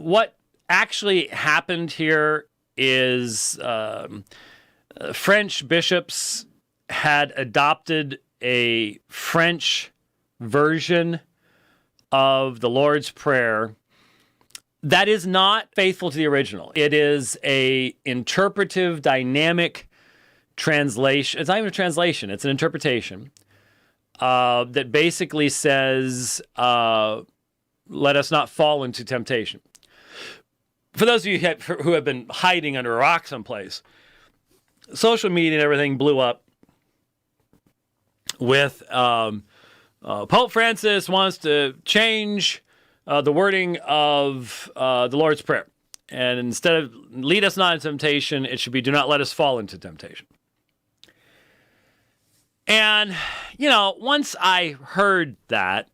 what actually happened here is French bishops had adopted a French version of the Lord's Prayer that is not faithful to the original. It is a interpretive, dynamic translation. It's not even a translation. It's an interpretation that basically says, let us not fall into temptation. For those of you who have been hiding under a rock someplace, social media and everything blew up with Pope Francis wants to change the wording of the Lord's Prayer. And instead of lead us not into temptation, it should be do not let us fall into temptation. And, once I heard that,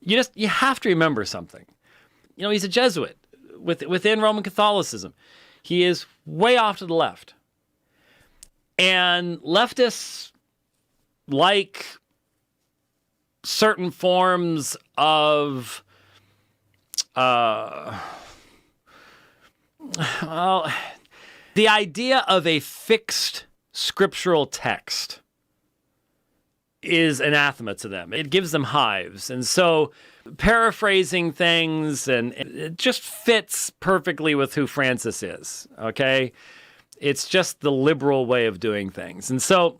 you have to remember something. He's a Jesuit within Roman Catholicism. He is way off to the left. And leftists like certain forms of, the idea of a fixed scriptural text is anathema to them. It gives them hives. And so paraphrasing things, and it just fits perfectly with who Francis is, okay? It's just the liberal way of doing things. And so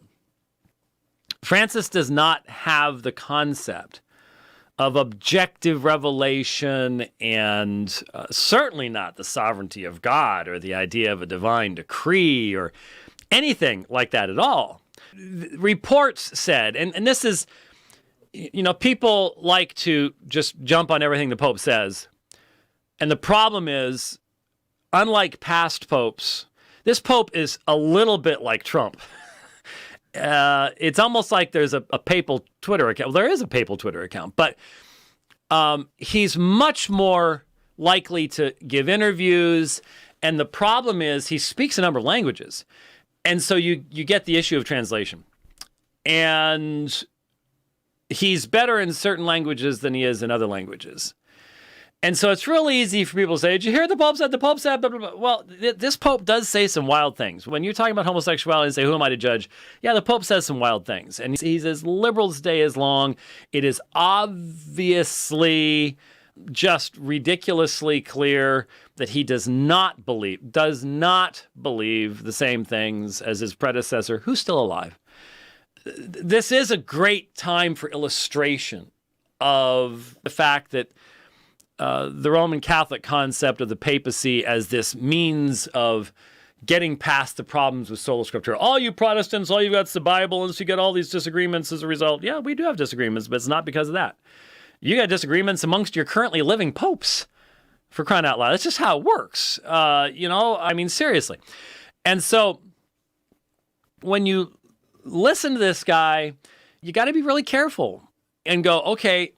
Francis does not have the concept of objective revelation and certainly not the sovereignty of God or the idea of a divine decree or anything like that at all. Reports said, and this is, people like to just jump on everything the Pope says. And the problem is, unlike past popes, this Pope is a little bit like Trump. It's almost like there's a papal Twitter account. Well, there is a papal Twitter account, but he's much more likely to give interviews. And the problem is he speaks a number of languages. And so you get the issue of translation. And he's better in certain languages than he is in other languages. And so it's real easy for people to say, did you hear the Pope said, blah, blah, blah. Well, this Pope does say some wild things. When you're talking about homosexuality and say, who am I to judge? Yeah, the Pope says some wild things. And he's as liberal as day is long. It is obviously just ridiculously clear that he does not believe the same things as his predecessor, who's still alive. This is a great time for illustration of the fact that the Roman Catholic concept of the papacy as this means of getting past the problems with sola scriptura. All you Protestants, all you've got is the Bible, and so you get all these disagreements as a result. Yeah, we do have disagreements, but it's not because of that. You got disagreements amongst your currently living popes, for crying out loud. That's just how it works. Seriously. And so when you listen to this guy, you got to be really careful and go, okay,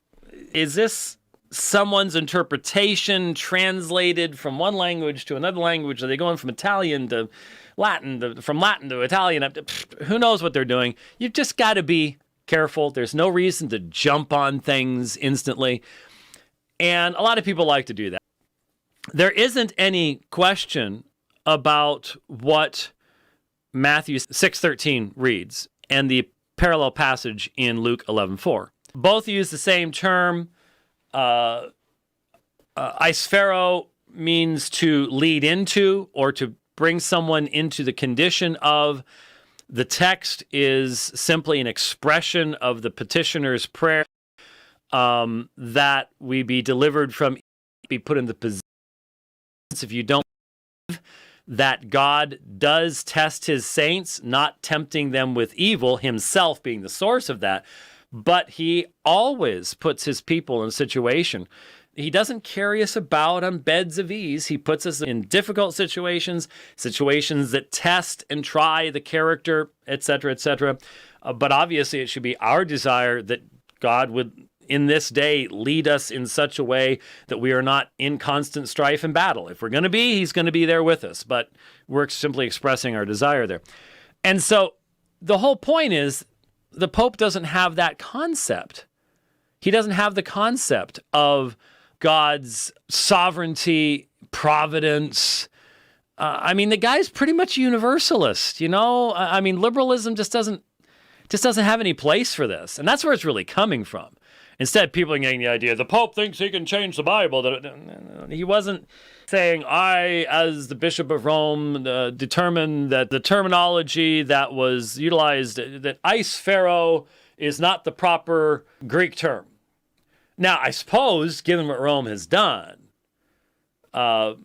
is this someone's interpretation translated from one language to another language? Are they going from Italian to Latin, from Latin to Italian? Who knows what they're doing? You've just got to be careful. There's no reason to jump on things instantly. And a lot of people like to do that. There isn't any question about what Matthew 6:13 reads and the parallel passage in Luke 11:4. Both use the same term. Eisphero means to lead into or to bring someone into the condition of. The text is simply an expression of the petitioner's prayer that we be delivered from, be put in the position. If you don't believe that God does test his saints, not tempting them with evil, himself being the source of that, but he always puts his people in a situation. He doesn't carry us about on beds of ease. He puts us in difficult situations that test and try the character, etc., etc. But obviously it should be our desire that God would, in this day, lead us in such a way that we are not in constant strife and battle. If we're going to be, he's going to be there with us. But we're simply expressing our desire there. And so the whole point is the Pope doesn't have that concept. He doesn't have the concept of God's sovereignty, providence. I mean, the guy's pretty much a universalist, you know? I mean, liberalism just doesn't have any place for this. And that's where it's really coming from. Instead, people are getting the idea, the Pope thinks he can change the Bible. He wasn't saying, I, as the Bishop of Rome, determined that the terminology that was utilized, that eis pharaoh is not the proper Greek term. Now, I suppose, given what Rome has done, I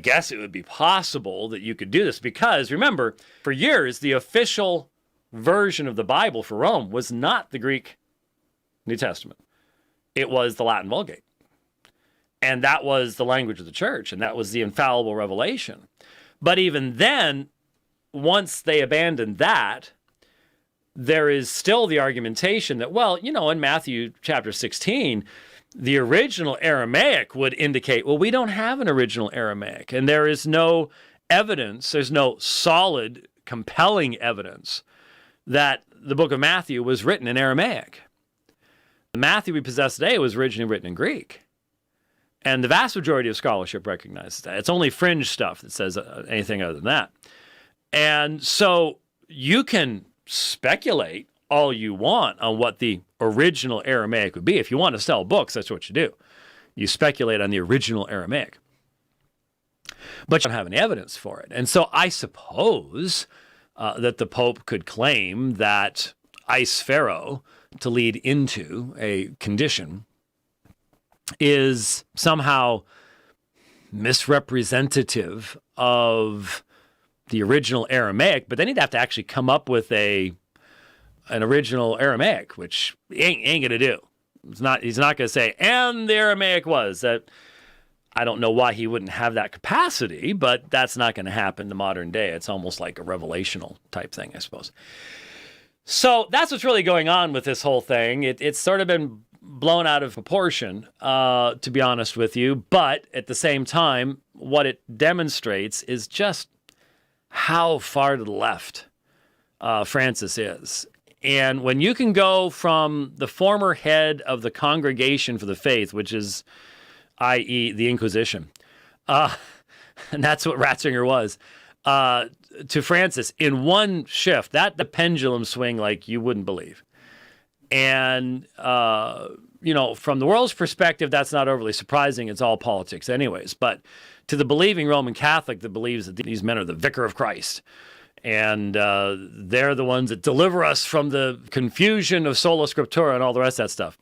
guess it would be possible that you could do this because, remember, for years, the official version of the Bible for Rome was not the Greek New Testament. It was the Latin Vulgate. And that was the language of the church, and that was the infallible revelation. But even then, once they abandoned that, there is still the argumentation that, well, you know, in Matthew chapter 16, the original Aramaic would indicate, well, we don't have an original Aramaic, and there is no evidence, there's no solid, compelling evidence that the book of Matthew was written in Aramaic. The Matthew we possess today was originally written in Greek. And the vast majority of scholarship recognizes that. It's only fringe stuff that says anything other than that. And so you can speculate all you want on what the original Aramaic would be. If you want to sell books, that's what you do. You speculate on the original Aramaic. But you don't have any evidence for it. And so I suppose that the Pope could claim that eis pharaoh, to lead into a condition, is somehow misrepresentative of the original Aramaic, but then he'd have to actually come up with an original Aramaic, which he ain't going to do. He's not going to say, and the Aramaic was. That I don't know why he wouldn't have that capacity, but that's not going to happen in the modern day. It's almost like a revelational type thing, I suppose. So that's what's really going on with this whole thing. It's sort of been blown out of proportion, to be honest with you. But at the same time, what it demonstrates is just how far to the left Francis is. And when you can go from the former head of the Congregation for the Faith, which is, i.e., the Inquisition, and that's what Ratzinger was, to Francis in one shift, the pendulum swing like you wouldn't believe. And, you know, from the world's perspective, that's not overly surprising. It's all politics anyways. But to the believing Roman Catholic that believes that these men are the vicar of Christ, and they're the ones that deliver us from the confusion of sola scriptura and all the rest of that stuff.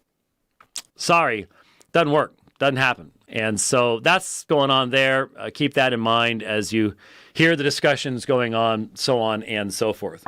Sorry, doesn't work, doesn't happen. And so that's going on there. Keep that in mind as you hear the discussions going on, so on and so forth.